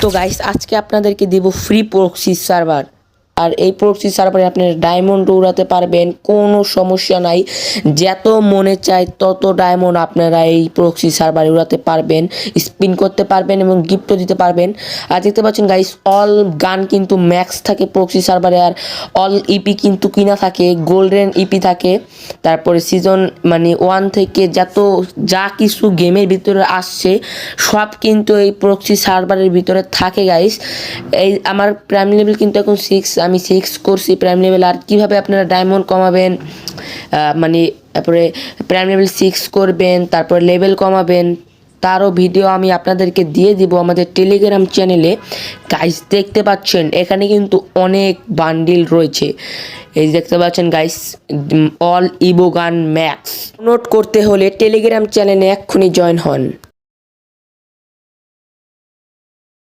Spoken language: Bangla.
তো গাইস আজকে আপনাদেরকে দিব ফ্রি প্রক্সি সার্ভার। আর এই প্রক্সি সার্ভারে আপনারা ডায়মন্ড উড়াতে পারবেন, কোনো সমস্যা নাই। যত মনে চায় তত ডায়মন্ড আপনারা এই প্রক্সি সার্ভারে উড়াতে পারবেন, স্পিন করতে পারবেন এবং গিফটও দিতে পারবেন। আর দেখতে পাচ্ছেন গাইস, অল গান কিন্তু ম্যাক্স থাকে প্রক্সি সার্ভারে, আর অল ইপি কিন্তু কিনা থাকে, গোল্ডেন ইপি থাকে। তারপরে সিজন মানে 1 থেকে যা কিছু গেমের ভিতরে আসছে সব কিন্তু এই প্রক্সি সার্ভারের ভিতরে থাকে গাইস। এই আমার প্রাইম লেভেল কিন্তু এখন 6, আমি 6 করছি প্রাইম লেভেল। আর কিভাবে আপনারা ডায়মন্ড কমাবেন, মানে তারপরে প্রাইম লেভেল 6 করবেন, তারপরে লেভেল কমাবেন, তারও ভিডিও আমি আপনাদেরকে দিয়ে দিব আমাদের টেলিগ্রাম চ্যানেলে। গাইস দেখতে পাচ্ছেন এখানে কিন্তু অনেক বান্ডিল রয়েছে, এই দেখতে পাচ্ছেন guys, all evo gun max. Note করতে হলে টেলিগ্রাম চ্যানেলে এক্ষুনি জয়েন হন।